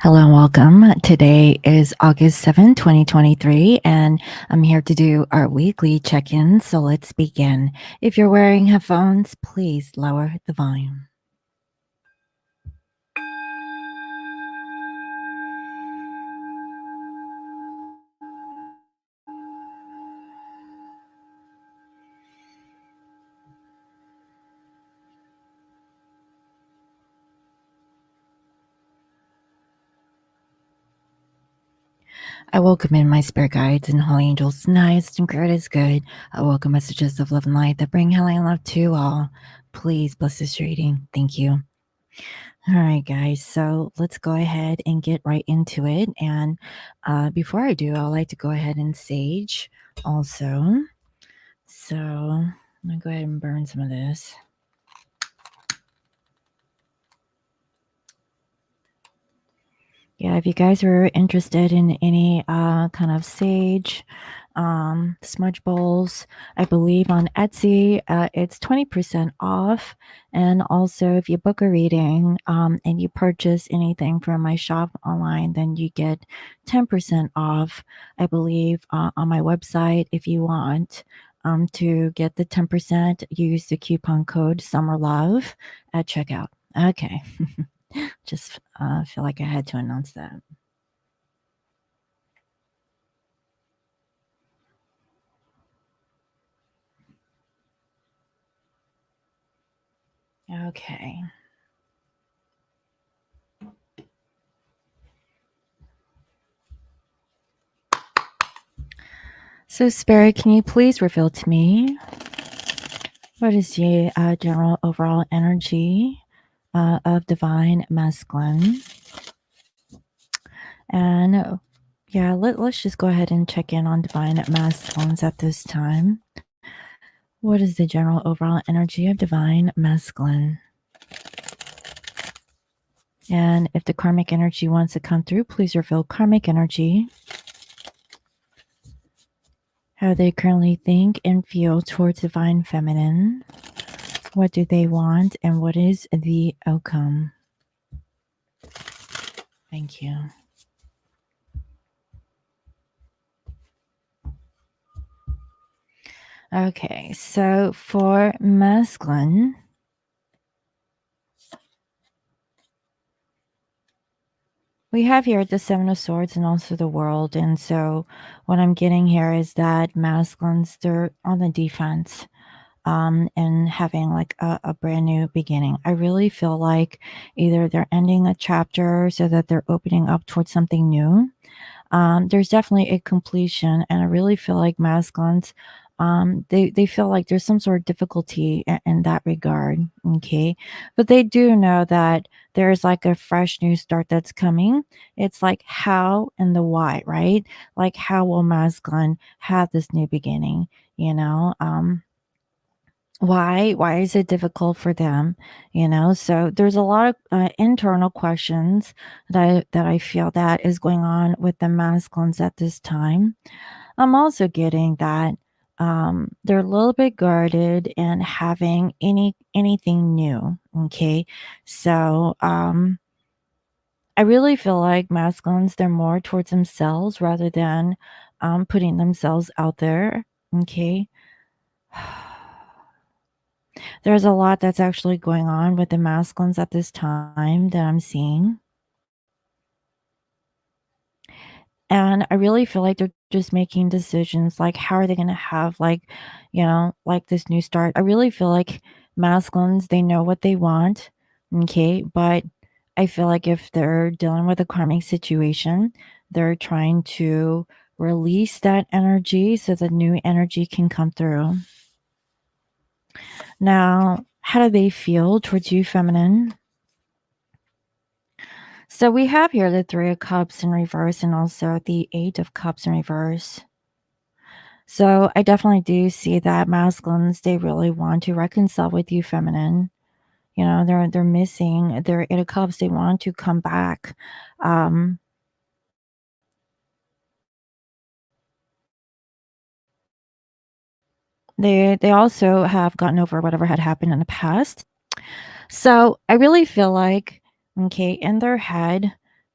Hello and welcome. Today is August 7th, 2023, and I'm here to do our weekly check in. So let's begin. If you're wearing headphones, please lower the volume. I welcome in my spirit guides and holy angels. Nice and good is good. I welcome messages of love and light that bring healing and love to all. Please bless this reading. Thank you. All right, guys. So let's go ahead and get right into it. And before I do, I'd like to go ahead and sage also. So I'm going to go ahead and burn some of this. Yeah, if you guys are interested in any kind of sage smudge bowls, I believe on Etsy, it's 20% off. And also, if you book a reading and you purchase anything from my shop online, then you get 10% off, I believe, on my website. If you want to get the 10%, use the coupon code SummerLove at checkout. Okay. Just feel like I had to announce that. Okay. So, Spirit, can you please reveal to me what is the general overall energy of divine masculine? And yeah, let's just go ahead and check in on divine masculines at this time. What is the general overall energy of divine masculine? And if the karmic energy wants to come through, please reveal karmic energy. How they currently think and feel towards divine feminine. What do they want and what is the outcome? Thank you. Okay, so for masculine, we have here the Seven of Swords and also the World. And so what I'm getting here is that masculines, they're on the defense and having like a brand new beginning. I really feel like either they're ending a chapter so that they're opening up towards something new. There's definitely a completion, and I really feel like masculines, they feel like there's some sort of difficulty in that regard. Okay, but they do know that there's like a fresh new start that's coming. It's like how and the why, right? Like how will masculine have this new beginning? You know, why is it difficult for them, so there's a lot of internal questions that I feel that is going on with the masculines at this time. I'm also getting that they're a little bit guarded and having anything new. Okay, so I really feel like masculines, they're more towards themselves rather than putting themselves out there. Okay. There's a lot that's actually going on with the masculines at this time that I'm seeing. And I really feel like they're just making decisions like how are they going to have like, like this new start. I really feel like masculines, they know what they want. Okay. But I feel like if they're dealing with a karmic situation, they're trying to release that energy so the new energy can come through. Now, how do they feel towards you, feminine? So we have here the Three of Cups in reverse and also the Eight of Cups in reverse. So I definitely do see that masculines, they really want to reconcile with you, feminine. They're missing their Eight of Cups. They want to come back. Um, they also have gotten over whatever had happened in the past. So I really feel like, okay, in their head,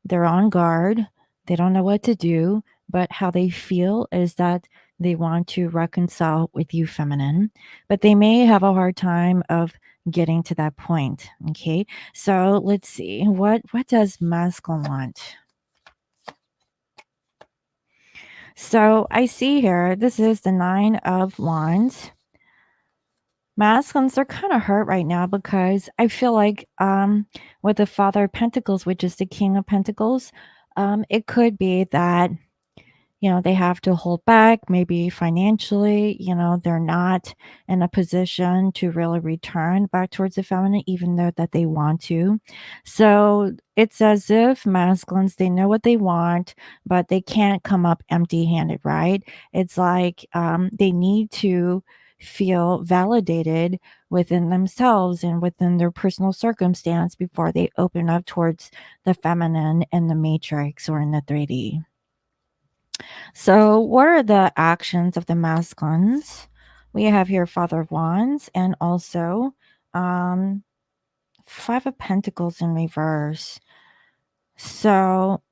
They're on guard. They don't know what to do, but how they feel is that they want to reconcile with you, feminine, but they may have a hard time of getting to that point. Okay. So let's see. What does masculine want? So I see here, this is the 9 of Wands. Masculines are kind of hurt right now because I feel like with the Father of Pentacles, which is the King of Pentacles, it could be that they have to hold back, maybe financially, they're not in a position to really return back towards the feminine, even though that they want to. So it's as if masculines, they know what they want, but they can't come up empty handed, right? It's like they need to feel validated within themselves and within their personal circumstance before they open up towards the feminine in the matrix or in the 3D. So, what are the actions of the masculines? We have here Father of Wands and also um, Five of Pentacles in reverse. So,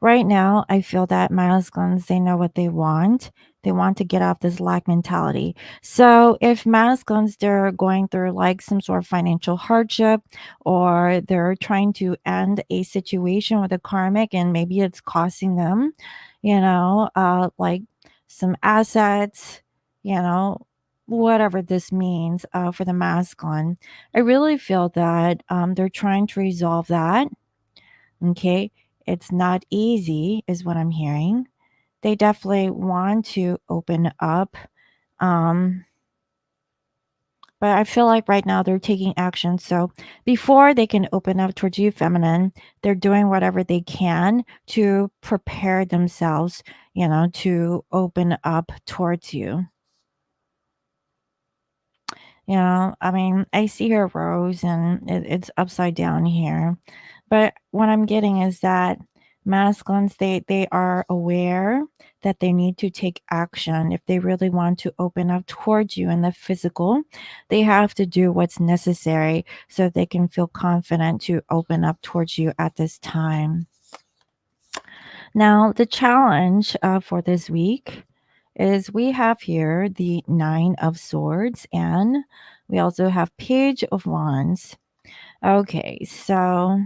right now, I feel that masculines, they know what they want. They want to get off this lack mentality. So, if masculines, they're going through like some sort of financial hardship or they're trying to end a situation with a karmic and maybe it's costing them, like some assets, you know, whatever this means for the masculine, I really feel that they're trying to resolve that. Okay. It's not easy, is what I'm hearing. They definitely want to open up. Um, but I feel like right now they're taking action. So before they can open up towards you, feminine, they're doing whatever they can to prepare themselves, to open up towards you. I mean, I see her rose and it's upside down here. But what I'm getting is that masculines, they are aware that they need to take action. If they really want to open up towards you in the physical, they have to do what's necessary so they can feel confident to open up towards you at this time. Now, the challenge for this week is we have here the Nine of Swords and we also have Page of Wands. Okay, so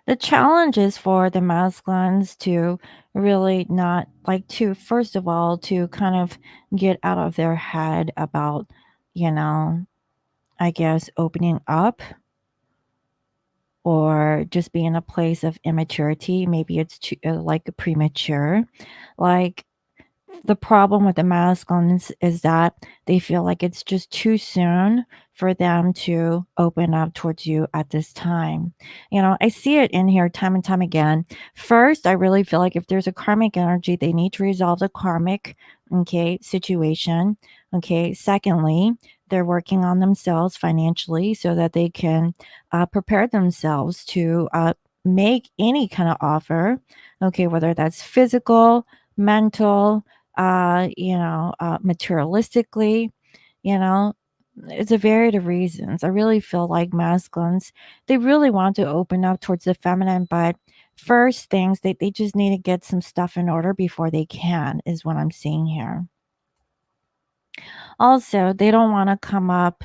the challenge is for the masculines to really not like to, first of all, to kind of get out of their head about, you know, I guess opening up or just be in a place of immaturity. Maybe it's too, like premature. Like the problem with the masculines is that they feel like it's just too soon for them to open up towards you at this time. I see it in here time and time again. First, I really feel like if there's a karmic energy, they need to resolve the karmic, okay, situation. Okay. Secondly, they're working on themselves financially so that they can prepare themselves to make any kind of offer. Okay. Whether that's physical, mental, materialistically, you know, it's a variety of reasons. I really feel like masculines, they really want to open up towards the feminine, but first things they just need to get some stuff in order before they can, is what I'm seeing here. Also, they don't want to come up,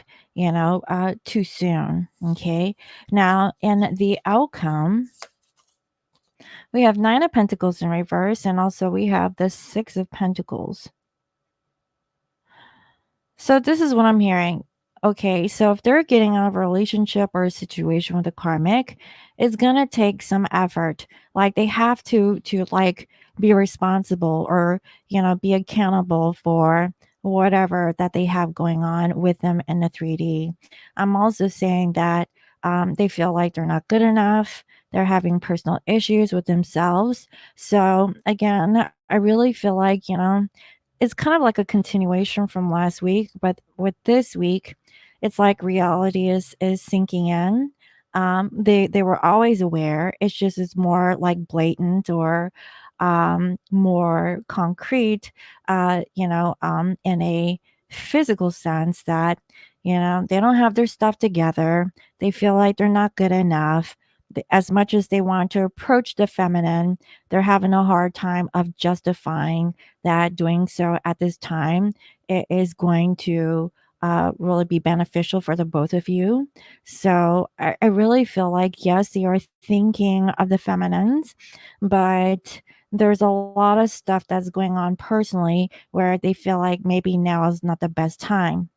too soon. Okay. Now, in the outcome, we have Nine of Pentacles in reverse, and also we have the Six of Pentacles. So this is what I'm hearing. Okay, so if they're getting out of a relationship or a situation with a karmic, it's gonna take some effort. Like they have to like be responsible or be accountable for whatever that they have going on with them in the 3D. I'm also saying that they feel like they're not good enough. They're having personal issues with themselves. So again, I really feel like it's kind of like a continuation from last week, but with this week, it's like reality is sinking in. They were always aware. It's just it's more like blatant or more concrete, in a physical sense that They don't have their stuff together. They feel like they're not good enough. As much as they want to approach the feminine, they're having a hard time of justifying that doing so at this time it is going to really be beneficial for the both of you. So I really feel like, yes, they are thinking of the feminines, but there's a lot of stuff that's going on personally where they feel like maybe now is not the best time.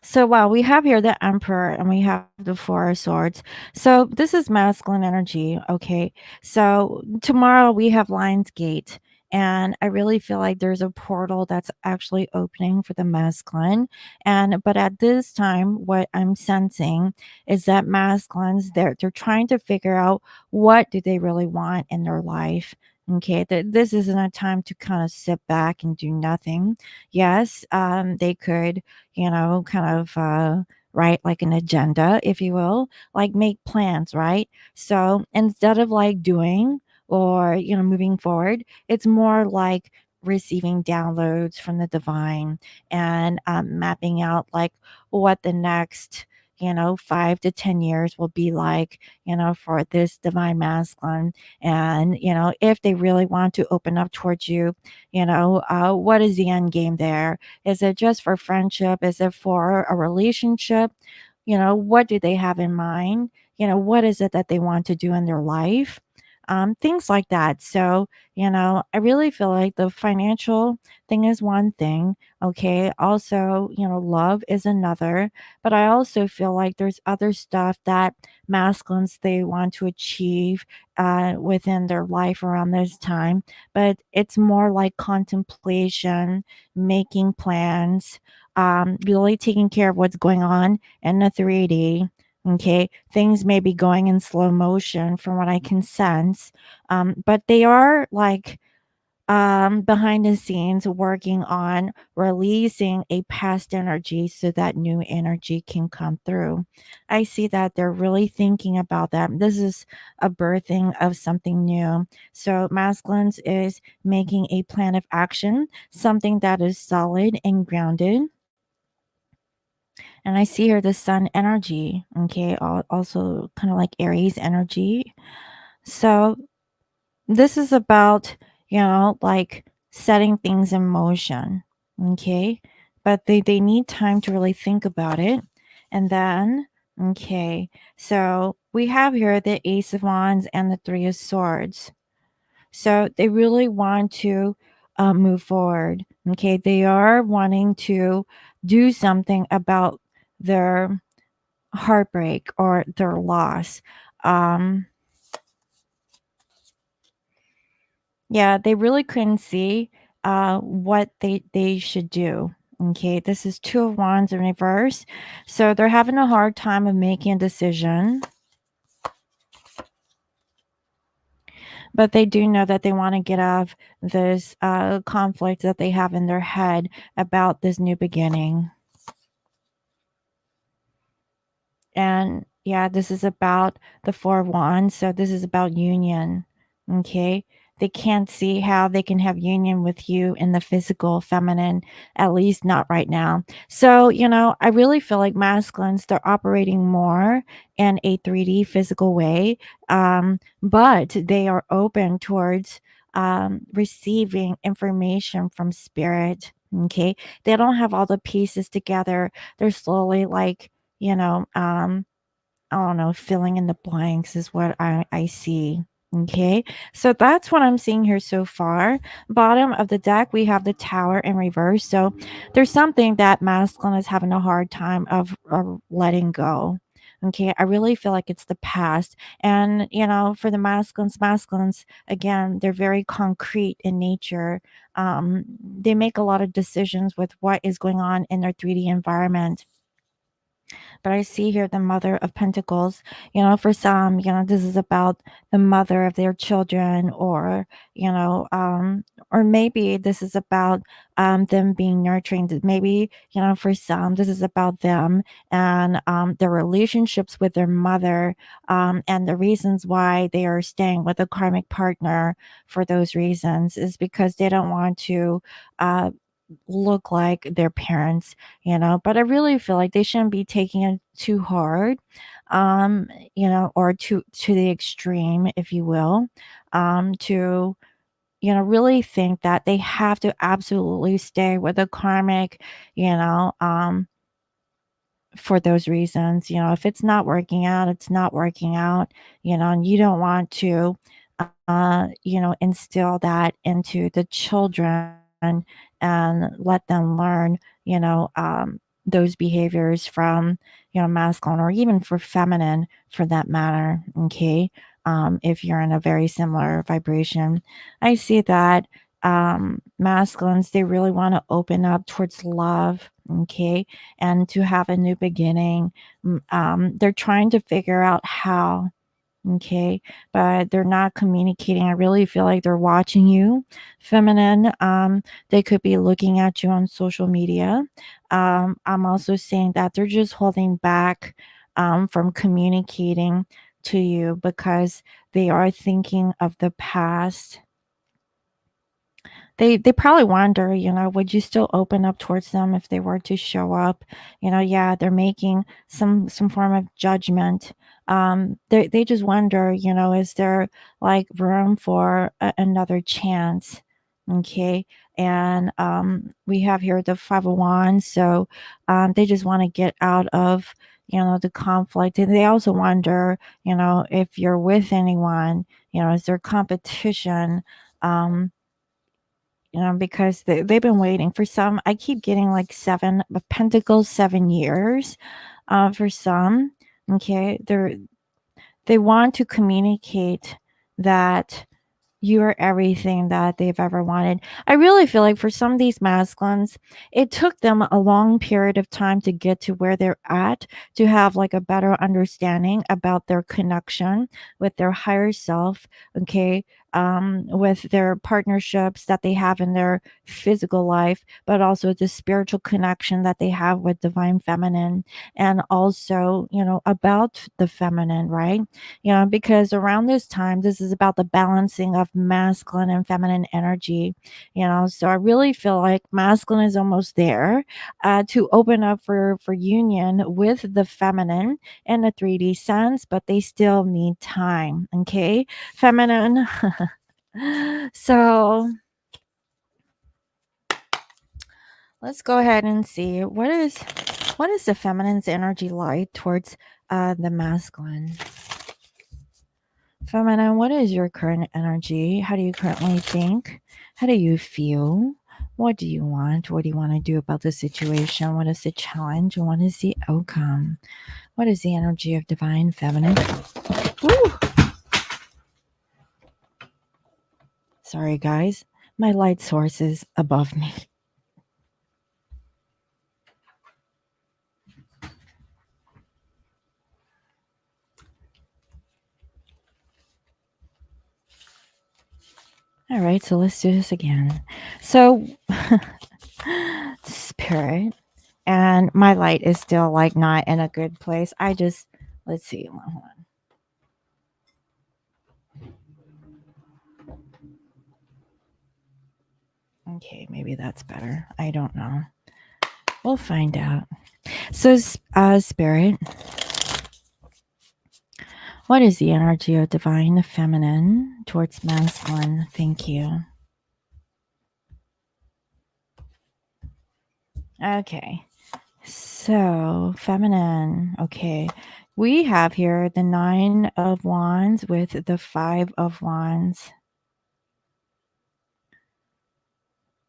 So, wow, we have here the Emperor and we have the Four of Swords. So, this is masculine energy. Okay. So, tomorrow we have Lion's Gate. And I really feel like there's a portal that's actually opening for the masculine. But at this time, what I'm sensing is that masculines, they're trying to figure out what do they really want in their life. Okay. This isn't a time to kind of sit back and do nothing. Yes, they could kind of write like an agenda, if you will, like make plans, right? So instead of like doing or, moving forward, it's more like receiving downloads from the divine and mapping out like what the next 5 to 10 years will be like for this divine masculine. And if they really want to open up towards you, what is the end game there? Is it just for friendship? Is it for a relationship? What do they have in mind? What is it that they want to do in their life? Things like that. So, I really feel like the financial thing is one thing. Okay. Also, love is another. But I also feel like there's other stuff that masculines they want to achieve within their life around this time. But it's more like contemplation, making plans, really taking care of what's going on in the 3D. Okay, things may be going in slow motion from what I can sense, but they are like behind the scenes working on releasing a past energy so that new energy can come through. I see that they're really thinking about that. This is a birthing of something new. So, masculines is making a plan of action, something that is solid and grounded. And I see here the sun energy, okay, also kind of like Aries energy. So, this is about, like setting things in motion. Okay. But they need time to really think about it. And then, okay. So we have here the Ace of Wands and the Three of Swords. So they really want to move forward. Okay. They are wanting to do something about their heartbreak or their loss. Um, Yeah, they really couldn't see what they should do. Okay, this is Two of Wands in reverse. So they're having a hard time of making a decision, but they do know that they want to get out of this conflict that they have in their head about this new beginning. And yeah, this is about the Four of Wands. So this is about union. Okay. They can't see how they can have union with you in the physical feminine, at least not right now. So, I really feel like masculines, they're operating more in a 3D physical way, but they are open towards receiving information from spirit. Okay. They don't have all the pieces together. They're slowly like, you know, um, I don't know, filling in the blanks is what I see. Okay. So that's what I'm seeing here so far. Bottom of the deck, we have the tower in reverse. So there's something that masculine is having a hard time of letting go. Okay. I really feel like it's the past. And, for the masculines, again, they're very concrete in nature. They make a lot of decisions with what is going on in their 3D environment. But I see here the Mother of Pentacles. For some, this is about the mother of their children, or maybe this is about them being nurturing. Maybe, for some, this is about them and their relationships with their mother, and the reasons why they are staying with a karmic partner for those reasons is because they don't want to. look like their parents, but I really feel like they shouldn't be taking it too hard, um, or to the extreme, if you will, to really think that they have to absolutely stay with the karmic, you know, for those reasons. If it's not working out, it's not working out, and you don't want to, instill that into the children and let them learn, those behaviors from, masculine or even for feminine for that matter. Okay. If you're in a very similar vibration, I see that masculines, they really want to open up towards love. Okay. And to have a new beginning. They're trying to figure out how. Okay, but they're not communicating. I really feel like they're watching you, feminine. They could be looking at you on social media. I'm also saying that they're just holding back from communicating to you because they are thinking of the past. They probably wonder, would you still open up towards them if they were to show up? Yeah, they're making some form of judgment. They just wonder, is there like room for another chance? Okay. And we have here the 501. So they just want to get out of, the conflict. And they also wonder, if you're with anyone, is there competition? Um, because they've been waiting for some. I keep getting like seven of pentacles, 7 years for some. Okay. They want to communicate that you are everything that they've ever wanted. I really feel like for some of these masculines, it took them a long period of time to get to where they're at, to have like a better understanding about their connection with their higher self, okay, with their partnerships that they have in their physical life, but also the spiritual connection that they have with divine feminine, and also, about the feminine, right? Because around this time, this is about the balancing of masculine and feminine energy, So I really feel like masculine is almost there to open up for union with the feminine in a 3D sense, but they still need time. Okay, feminine. So let's go ahead and see what is the feminine's energy like towards the masculine. Feminine, what is your current energy? How do you currently think? How do you feel? What do you want? What do you want to do about the situation? What is the challenge? And what is the outcome? What is the energy of divine feminine? Woo! Sorry, guys. My light source is above me. All right, so let's do this again. So, spirit, and my light is still like not in a good place. Let's see. Hold on. Okay, maybe that's better. I don't know. We'll find out. So, spirit, what is the energy of divine feminine towards masculine? Thank you. Okay. So, feminine. Okay. We have here the 9 of Wands with the 5 of Wands.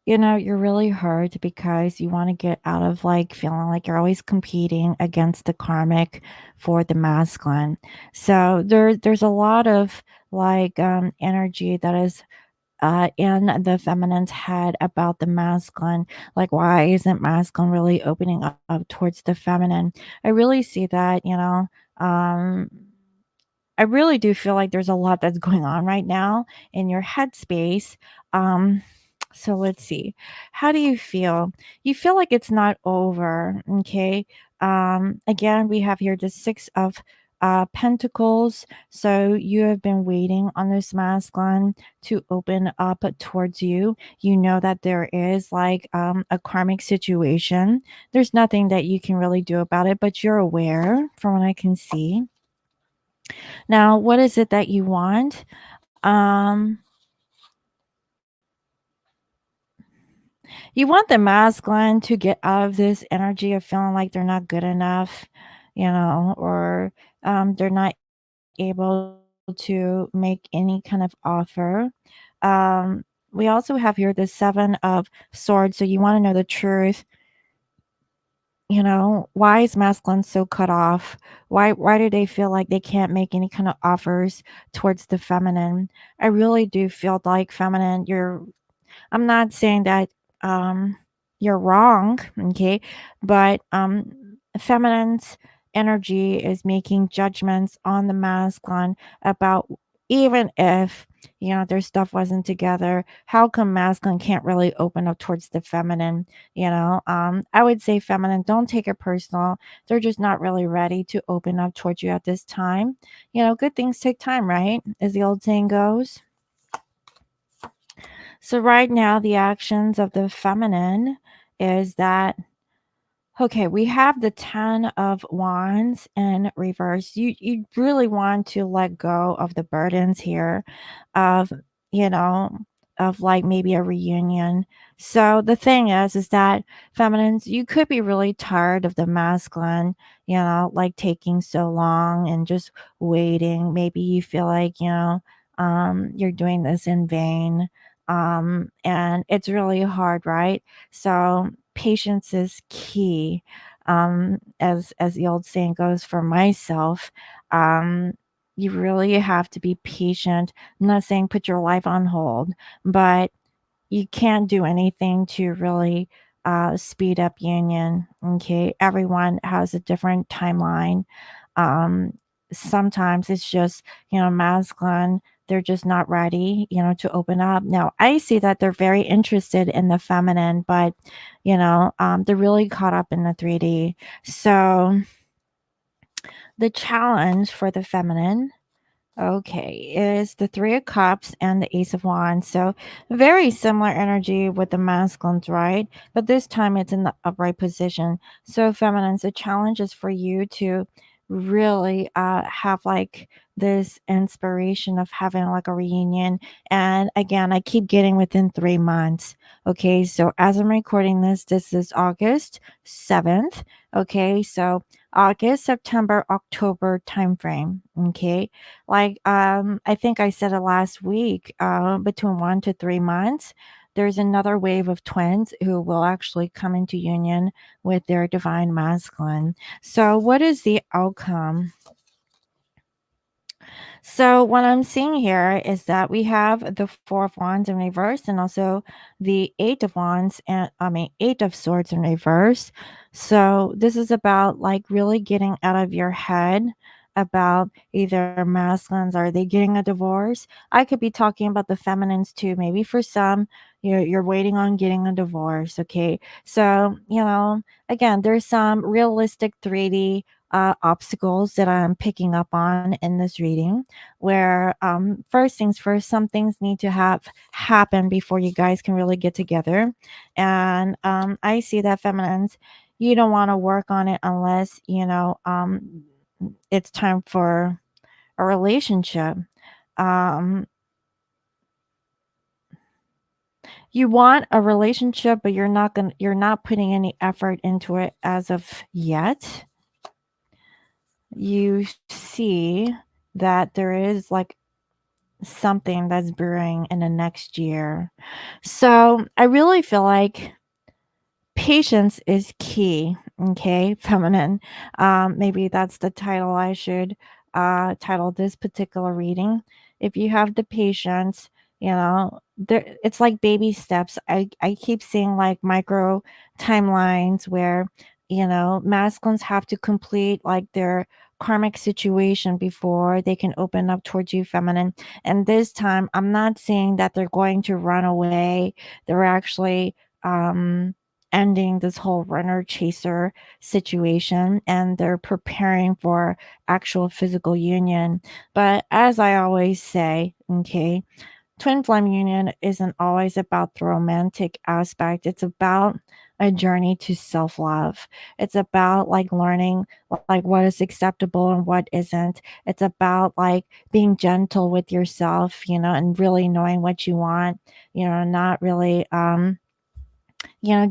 You're really hurt because you want to get out of like feeling like you're always competing against the karmic for the masculine. So there's a lot of like energy that is in the feminine's head about the masculine. Like, why isn't masculine really opening up towards the feminine? I really see that, Um, I really do feel like there's a lot that's going on right now in your headspace. Um, so let's see. How do you feel? You feel like it's not over. Okay. Again, we have here the 6 of Pentacles. So you have been waiting on this masculine to open up towards you. You know that there is like a karmic situation. There's nothing that you can really do about it, but you're aware from what I can see. Now, what is it that you want? Um, you want the masculine to get out of this energy of feeling like they're not good enough, or they're not able to make any kind of offer. Um, we also have here the Seven of Swords. So you want to know the truth. Why is masculine so cut off? Why do they feel like they can't make any kind of offers towards the feminine? I really do feel like feminine, I'm not saying that um you're wrong, okay? But feminine's energy is making judgments on the masculine about, even if their stuff wasn't together, how come masculine can't really open up towards the feminine? I would say feminine, don't take it personal. They're just not really ready to open up towards you at this time. Good things take time, right? As the old saying goes. So right now, the actions of the feminine is that, okay, we have the 10 of wands in reverse. You really want to let go of the burdens here of, you know, of like maybe a reunion. So the thing is that feminines, you could be really tired of the masculine, like taking so long and just waiting. Maybe you feel like, you're doing this in vain. And it's really hard, right? So patience is key. As the old saying goes for myself, you really have to be patient. I'm not saying put your life on hold, but you can't do anything to really speed up union. Okay, everyone has a different timeline. um Sometimes it's just masculine, they're just not ready to open up. Now I see that they're very interested in the feminine, but they're really caught up in the 3D. So the challenge for the feminine, okay, is the Three of Cups and the Ace of Wands. So very similar energy with the masculines, right? But this time it's in the upright position. So feminines, the challenge is for you to really have like this inspiration of having like a reunion. And again, I keep getting within 3 months. Okay, so as I'm recording this is August 7th. Okay, so August, September, October timeframe. Okay, like, I think I said it last week, between 1 to 3 months, there's another wave of twins who will actually come into union with their divine masculine. So what is the outcome? So what I'm seeing here is that we have the Four of Wands in reverse and also the Eight of Wands and Eight of Swords in reverse. So this is about like really getting out of your head about either masculines, are they getting a divorce? I could be talking about the feminines too. Maybe for some, you're waiting on getting a divorce. Okay. So, again, there's some realistic 3D obstacles that I'm picking up on in this reading, where first things first, some things need to have happen before you guys can really get together. And I see that feminines, you don't want to work on it unless it's time for a relationship. um you want a relationship, but you're not putting any effort into it as of yet. You see that there is like something that's brewing in the next year. So I really feel like patience is key. Okay, feminine. Maybe that's the title I should title this particular reading. If you have the patience, there it's like baby steps. I keep seeing like micro timelines where masculines have to complete like their karmic situation before they can open up towards you, feminine. And this time I'm not saying that they're going to run away. They're actually um ending this whole runner chaser situation, and they're preparing for actual physical union. But as I always say, okay, twin flame union isn't always about the romantic aspect. It's about a journey to self love. It's about like learning like what is acceptable and what isn't. It's about like being gentle with yourself, and really knowing what you want, not really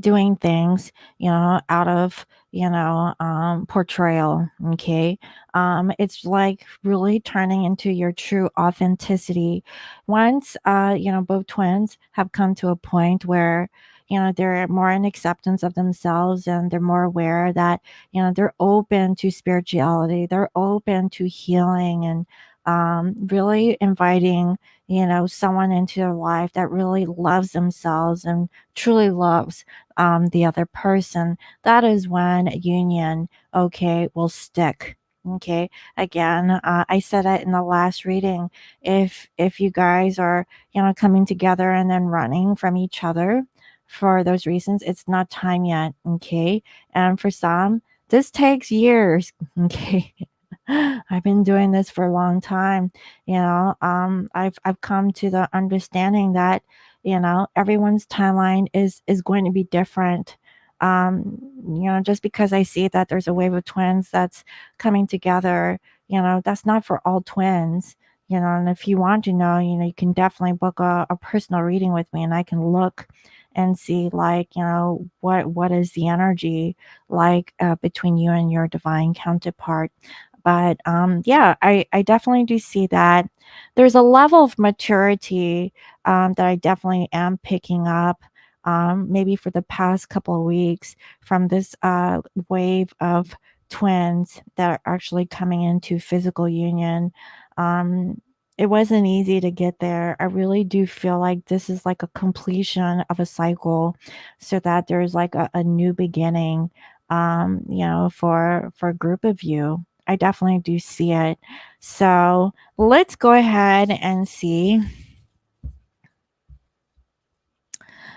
doing things, out of, portrayal. Okay. It's like really turning into your true authenticity. Once, both twins have come to a point where, they're more in acceptance of themselves, and they're more aware that, they're open to spirituality, they're open to healing, and really inviting, someone into their life that really loves themselves and truly loves the other person. That is when a union, okay, will stick. Okay. Again, I said it in the last reading. If you guys are, coming together and then running from each other for those reasons, it's not time yet. Okay. And for some, this takes years. Okay. I've been doing this for a long time. I've come to the understanding that, everyone's timeline is going to be different. Just because I see that there's a wave of twins that's coming together, that's not for all twins. And if you want to know, you can definitely book a personal reading with me, and I can look and see, like, what is the energy like, between you and your divine counterpart. But yeah, I definitely do see that there's a level of maturity, that I definitely am picking up, maybe for the past couple of weeks, from this wave of twins that are actually coming into physical union. Um, it wasn't easy to get there. I really do feel like this is like a completion of a cycle, so that there's like a new beginning, for a group of you. I definitely do see it. So let's go ahead and see.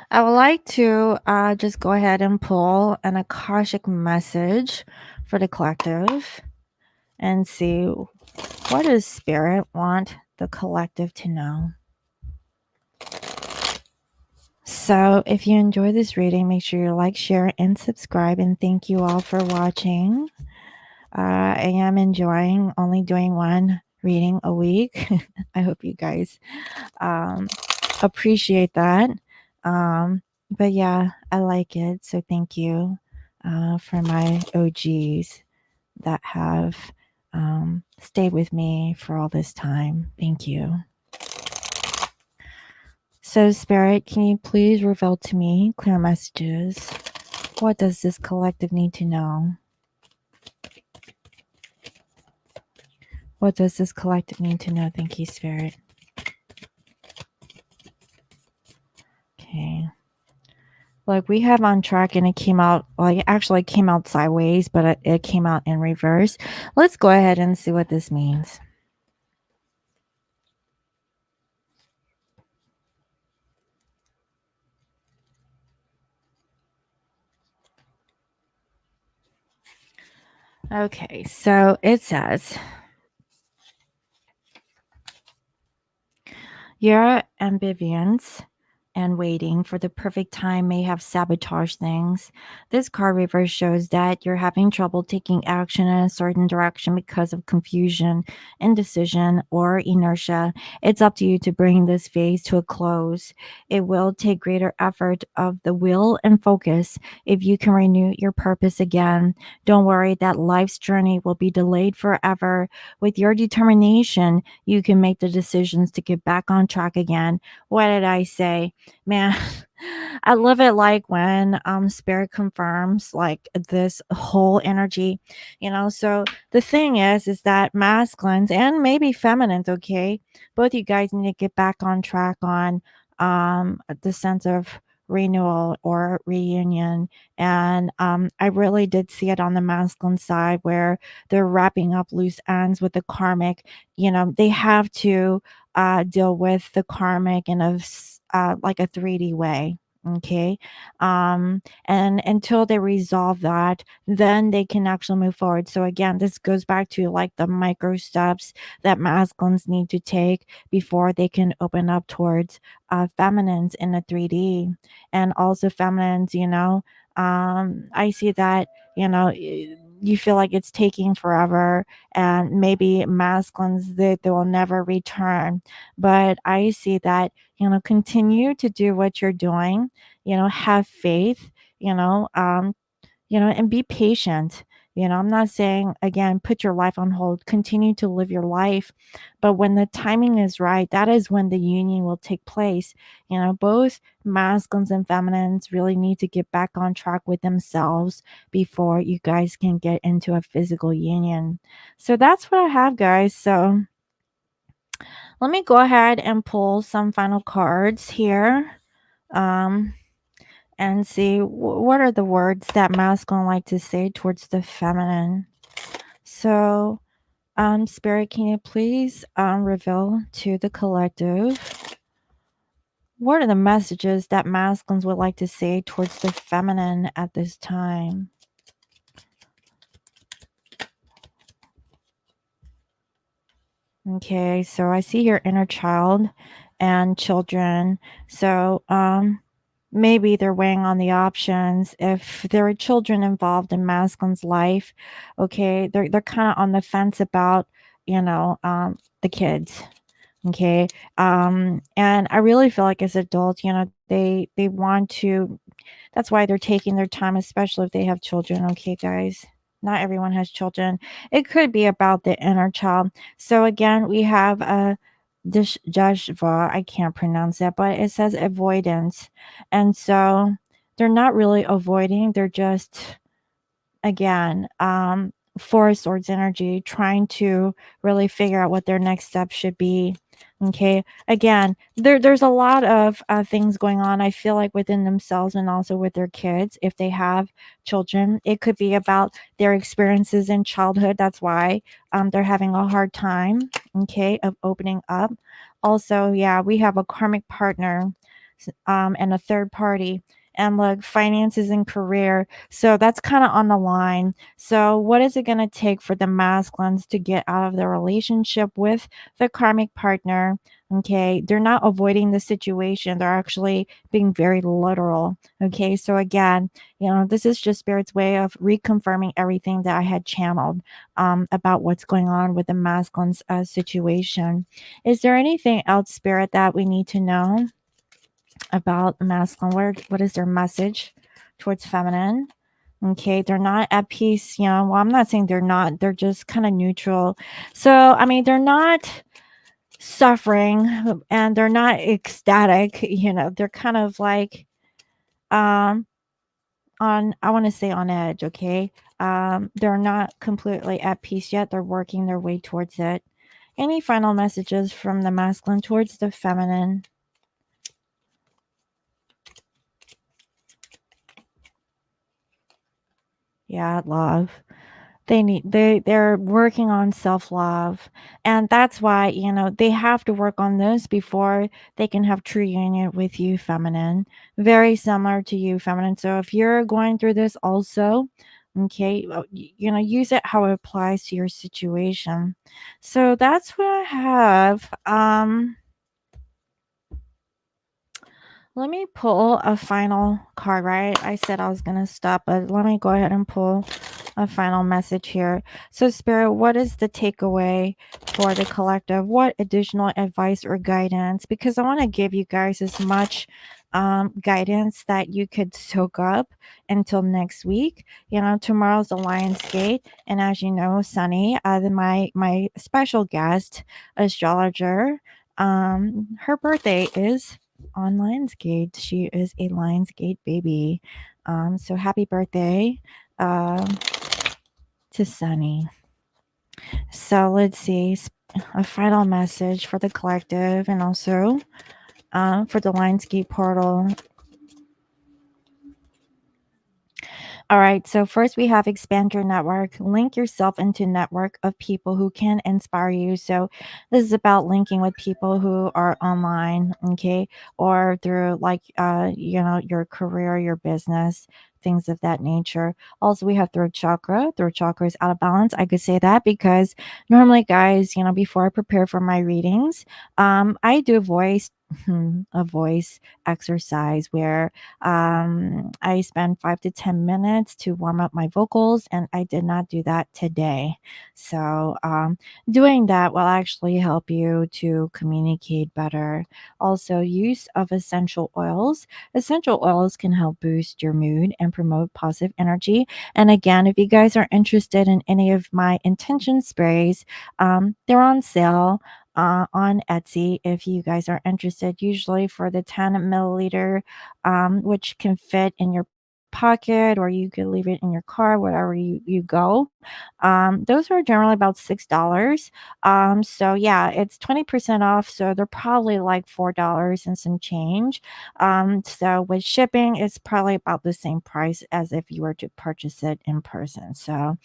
I would like to just go ahead and pull an Akashic message for the collective and see, what does Spirit want the collective to know. So if you enjoy this reading, make sure you like, share, and subscribe. And thank you all for watching. I am enjoying only doing one reading a week. I hope you guys um, appreciate that. But yeah, I like it. So thank you for my OGs that have stayed with me for all this time. Thank you. So, Spirit, can you please reveal to me clear messages? What does this collective need to know? What does this collective need to know? Thank you, Spirit. Okay. Like, we have on track, and it came out, like, it actually came out sideways, but it came out in reverse. Let's go ahead and see what this means. Okay, so it says, your ambivalence and waiting for the perfect time may have sabotaged things. This card reverse shows that you're having trouble taking action in a certain direction because of confusion, indecision, or inertia. It's up to you to bring this phase to a close. It will take greater effort of the will and focus if you can renew your purpose again. Don't worry that life's journey will be delayed forever. With your determination, you can make the decisions to get back on track again. What did I say? Man, I love it, like when spirit confirms like this whole energy, so the thing is that masculines and maybe feminines, okay, both you guys need to get back on track on the sense of renewal or reunion. And I really did see it on the masculine side, where they're wrapping up loose ends with the karmic. They have to deal with the karmic in like a 3D way. Okay. And until they resolve that, then they can actually move forward. So again, this goes back to like the micro steps that masculines need to take before they can open up towards feminines in the 3D. And also feminines, I see that, you feel like it's taking forever, and maybe masculines they will never return. But I see that, continue to do what you're doing, have faith, you know, um, and be patient. I'm not saying, again, put your life on hold, continue to live your life. But when the timing is right, that is when the union will take place. Both masculines and feminines really need to get back on track with themselves before you guys can get into a physical union. So that's what I have, guys. So let me go ahead and pull some final cards here. Um, and see what are the words that masculine like to say towards the feminine. So, Spirit, can you please reveal to the collective what are the messages that masculines would like to say towards the feminine at this time? Okay, so I see your inner child and children. So, maybe they're weighing on the options. If there are children involved in masculine's life, okay, they're kind of on the fence about, the kids. Okay. And I really feel like as adults, they want to, that's why they're taking their time, especially if they have children. Okay, guys. Not everyone has children. It could be about the inner child. So again, we have a Dishjashva. I can't pronounce that, but it says avoidance. And so they're not really avoiding, they're just, again, Four Swords energy, trying to really figure out what their next step should be. Okay. Again, there's a lot of things going on, I feel like, within themselves and also with their kids. If they have children, it could be about their experiences in childhood. That's why they're having a hard time, okay, of opening up. Also, yeah, we have a karmic partner, and a third party, and look, finances and career. So that's kind of on the line. So, what is it going to take for the masculines to get out of their relationship with the karmic partner? Okay, they're not avoiding the situation, they're actually being very literal. Okay, so again, this is just Spirit's way of reconfirming everything that I had channeled about what's going on with the masculine's situation. Is there anything else, Spirit, that we need to know about masculine? What is their message towards feminine? Okay, they're not at peace. Well, I'm not saying they're not, they're just kind of neutral. So, I mean, they're not suffering and they're not ecstatic. They're kind of like, um, I want to say on edge. Okay. They're not completely at peace yet. They're working their way towards it. Any final messages from the masculine towards the feminine? Yeah, love. They're working on self-love, and that's why, they have to work on this before they can have true union with you, feminine. Very similar to you, feminine. So if you're going through this also, okay, use it how it applies to your situation. So that's what I have. Let me pull a final card, right? I said I was going to stop, but let me go ahead and pull a final message here. So, Spirit, what is the takeaway for the collective? What additional advice or guidance? Because I want to give you guys as much guidance that you could soak up until next week. Tomorrow's the Lion's Gate, and as you know, Sunny, my special guest astrologer, her birthday is on Lionsgate. She is a Lionsgate baby. So happy birthday to Sunny. So let's see, a final message for the collective and also for the Lionsgate portal. All right, so first we have expand your network. Link yourself into a network of people who can inspire you. So this is about linking with people who are online, okay, or through like your career, your business, things of that nature. Also, we have throat chakra. Throat chakra is out of balance. I could say that because normally, guys, before I prepare for my readings, I do a voice exercise where I spend 5 to 10 minutes to warm up my vocals, and I did not do that today. So, doing that will actually help you to communicate better. Also, use of essential oils. Essential oils can help boost your mood and promote positive energy. And again, if you guys are interested in any of my intention sprays, they're on sale on Etsy if you guys are interested. Usually for the 10 milliliter, which can fit in your pocket or you could leave it in your car wherever you go. Those are generally about $6. So yeah, it's 20% off, so they're probably like $4 and some change. So with shipping, it's probably about the same price as if you were to purchase it in person. So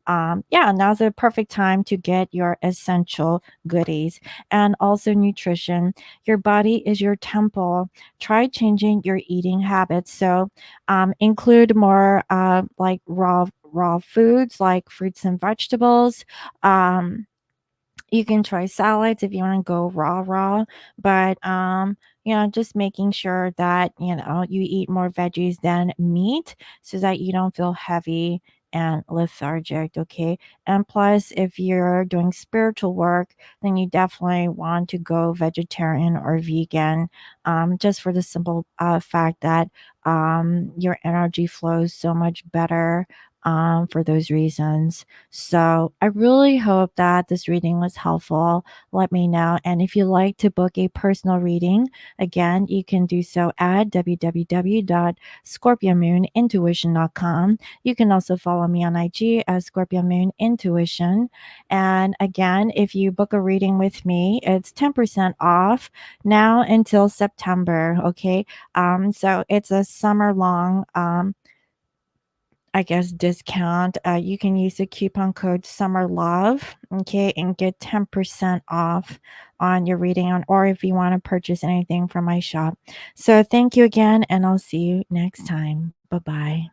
yeah, now's the perfect time to get your essential goodies. And also nutrition. Your body is your temple. Try changing your eating habits. So include more like raw foods like fruits and vegetables. Um, you can try salads if you want to go raw, but just making sure that you eat more veggies than meat so that you don't feel heavy and lethargic, okay? And plus, if you're doing spiritual work, then you definitely want to go vegetarian or vegan, just for the simple fact that your energy flows so much better for those reasons. So I really hope that this reading was helpful. Let me know. And if you'd like to book a personal reading, again, you can do so at www.scorpiomoonintuition.com. You can also follow me on IG as Scorpio Moon Intuition. And again, if you book a reading with me, it's 10% off now until September. Okay. So it's a summer long I guess discount. You can use the coupon code Summer Love, okay, and get 10% off on your reading on, or if you want to purchase anything from my shop. So thank you again, and I'll see you next time. Bye bye.